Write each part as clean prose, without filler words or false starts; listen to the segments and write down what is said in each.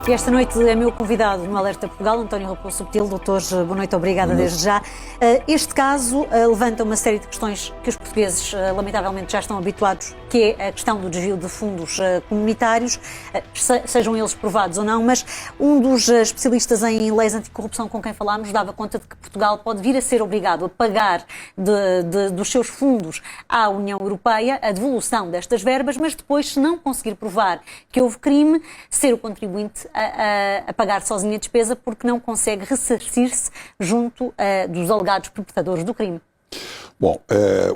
E esta noite é meu convidado no Alerta Portugal, António Raposo Subtil. Doutores, boa noite, obrigada desde já. Este caso levanta uma série de questões que os portugueses lamentavelmente já estão habituados, que é a questão do desvio de fundos comunitários, sejam eles provados ou não, mas um dos especialistas em leis anticorrupção com quem falámos dava conta de que Portugal pode vir a ser obrigado a pagar dos seus fundos à União Europeia a devolução destas verbas, mas depois, se não conseguir provar que houve crime, ser o contribuinte a pagar sozinho a despesa porque não consegue ressarcir-se junto dos alegados perpetradores do crime. Bom,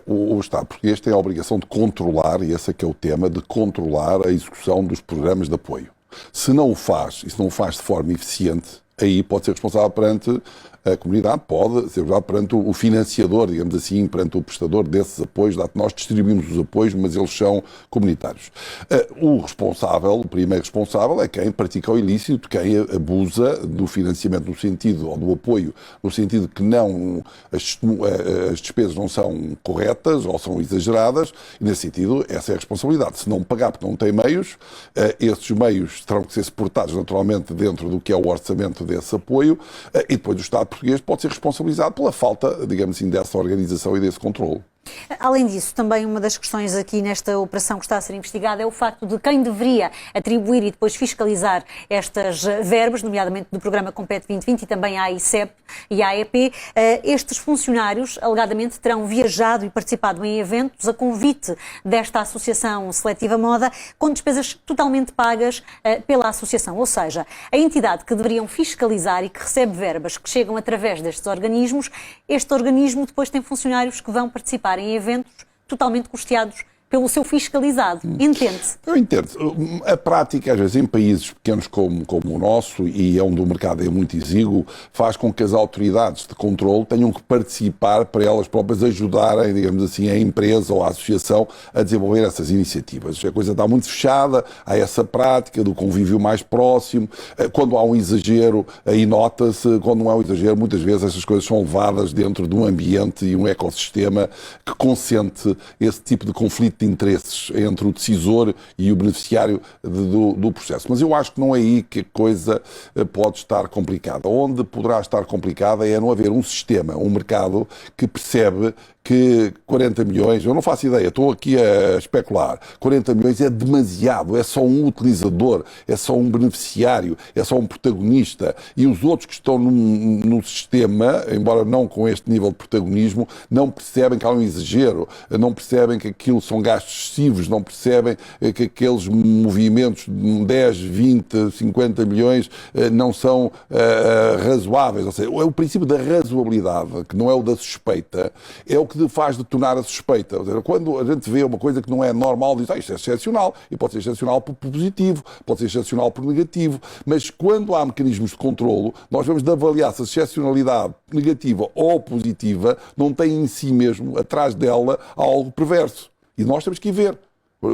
o Estado português tem a obrigação de controlar, e esse é que é o tema, de controlar a execução dos programas de apoio. Se não o faz, e se não o faz de forma eficiente, aí pode ser responsável perante a comunidade, pode ser responsável perante o financiador, digamos assim, perante o prestador desses apoios, dado que nós distribuímos os apoios, mas eles são comunitários. O responsável, o primeiro responsável, é quem pratica o ilícito, quem abusa do financiamento no sentido, ou do apoio, no sentido que não, as despesas não são corretas ou são exageradas, e nesse sentido, essa é a responsabilidade. Se não pagar porque não tem meios, esses meios terão que ser suportados naturalmente dentro do que é o orçamento desse apoio, e depois o Estado português pode ser responsabilizado pela falta, digamos assim, dessa organização e desse controle. Além disso, também uma das questões aqui nesta operação que está a ser investigada é o facto de quem deveria atribuir e depois fiscalizar estas verbas, nomeadamente do programa Compete 2020 e também a AICEP e a AEP. Estes funcionários, alegadamente, terão viajado e participado em eventos a convite desta Associação Seletiva Moda, com despesas totalmente pagas pela Associação. Ou seja, a entidade que deveriam fiscalizar e que recebe verbas que chegam através destes organismos, este organismo depois tem funcionários que vão participar em eventos totalmente custeados pelo seu fiscalizado. Entende-se? Eu entendo. A prática, às vezes, em países pequenos como o nosso, e onde o mercado é muito exíguo, faz com que as autoridades de controle tenham que participar para elas próprias ajudarem, digamos assim, a empresa ou a associação a desenvolver essas iniciativas. A coisa está muito fechada, há essa prática do convívio mais próximo. Quando há um exagero, aí nota-se. Quando não há um exagero, muitas vezes essas coisas são levadas dentro de um ambiente e um ecossistema que consente esse tipo de conflito de interesses entre o decisor e o beneficiário do processo. Mas eu acho que não é aí que a coisa pode estar complicada. Onde poderá estar complicada é não haver um sistema, um mercado que percebe que 40 milhões, eu não faço ideia, estou aqui a especular, 40 milhões é demasiado, é só um utilizador, é só um beneficiário, é só um protagonista, e os outros que estão no sistema, embora não com este nível de protagonismo, não percebem que há um exagero, não percebem que aquilo são gastos excessivos, não percebem que aqueles movimentos de 10, 20, 50 milhões não são razoáveis. Ou seja, o princípio da razoabilidade, que não é o da suspeita, é o que faz detonar a suspeita. Ou seja, quando a gente vê uma coisa que não é normal, diz, isto é excepcional, e pode ser excepcional por positivo, pode ser excepcional por negativo, mas quando há mecanismos de controlo, nós vamos de avaliar se a excepcionalidade negativa ou positiva não tem em si mesmo, atrás dela, algo perverso. E nós temos que ir ver.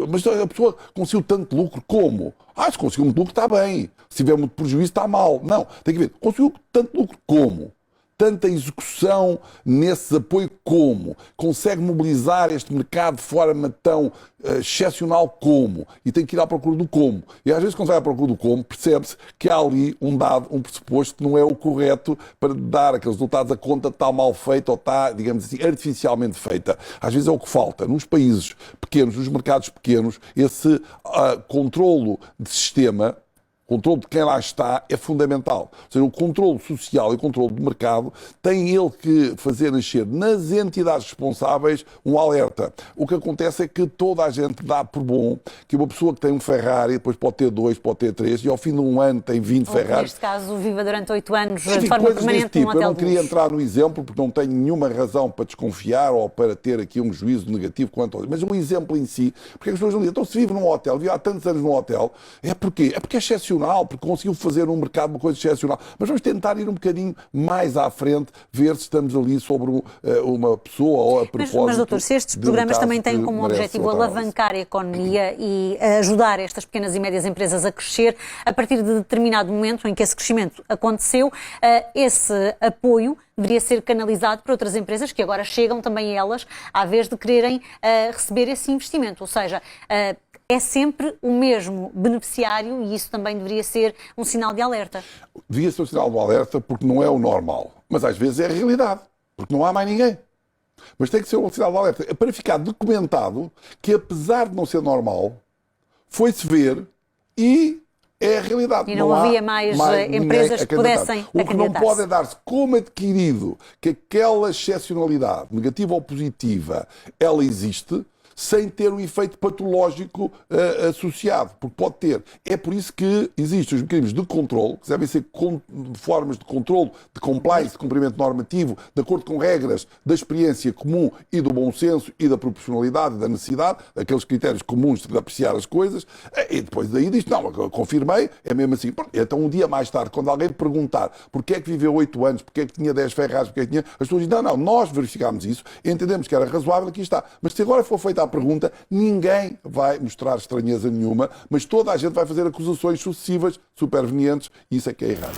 Mas a pessoa conseguiu tanto lucro como? Se conseguiu muito lucro está bem. Se tiver muito prejuízo está mal. Não, tem que ver. Conseguiu tanto lucro como? Tanta execução nesse apoio como? Consegue mobilizar este mercado de forma tão excepcional como? E tem que ir à procura do como. E às vezes quando vai à procura do como, percebe-se que há ali um pressuposto que não é o correto para dar aqueles resultados. A conta está mal feita ou está, digamos assim, artificialmente feita. Às vezes é o que falta. Nos países pequenos, nos mercados pequenos, esse controlo de sistema, o controle de quem lá está é fundamental. Ou seja, o controle social e o controle do mercado tem ele que fazer nascer nas entidades responsáveis um alerta. O que acontece é que toda a gente dá por bom que uma pessoa que tem um Ferrari depois pode ter 2, pode ter 3 e ao fim de um ano tem 20 Ferraris. Neste caso, viva durante 8 anos Enfim, de forma permanente num hotel de luxo. Eu não queria entrar no exemplo porque não tenho nenhuma razão para desconfiar ou para ter aqui um juízo negativo quanto ao... Mas um exemplo em si, porque as pessoas não dizem, então se vive num hotel, vive há tantos anos num hotel, é porque é excepcional, porque conseguiu fazer no mercado uma coisa excepcional. Mas vamos tentar ir um bocadinho mais à frente, ver se estamos ali sobre uma pessoa ou a propósito. Mas doutor, se estes programas também têm como objetivo alavancar a economia e ajudar estas pequenas e médias empresas a crescer, a partir de determinado momento em que esse crescimento aconteceu, esse apoio deveria ser canalizado para outras empresas que agora chegam também elas à vez de quererem receber esse investimento. Ou seja, é sempre o mesmo beneficiário e isso também deveria ser um sinal de alerta. Devia ser um sinal de alerta porque não é o normal. Mas às vezes é a realidade, porque não há mais ninguém. Mas tem que ser um sinal de alerta para ficar documentado que, apesar de não ser normal, foi-se ver e é a realidade. E não havia mais empresas que pudessem O que não acandidatar-se. pode é dar-se como adquirido que aquela excepcionalidade, negativa ou positiva, ela existe, sem ter um efeito patológico associado, porque pode ter. É por isso que existem os mecanismos de controle, que devem ser formas de controle, de compliance, de cumprimento normativo, de acordo com regras da experiência comum e do bom senso e da proporcionalidade e da necessidade, aqueles critérios comuns de apreciar as coisas, e depois daí diz, não, eu confirmei, é mesmo assim. Então um dia mais tarde, quando alguém perguntar porque é que viveu 8 anos, porque é que tinha 10 Ferraris, porque é que tinha... As pessoas dizem, não, nós verificámos isso, entendemos que era razoável, aqui está. Mas se agora for feita a pergunta, ninguém vai mostrar estranheza nenhuma, mas toda a gente vai fazer acusações sucessivas, supervenientes, e isso é que é errado.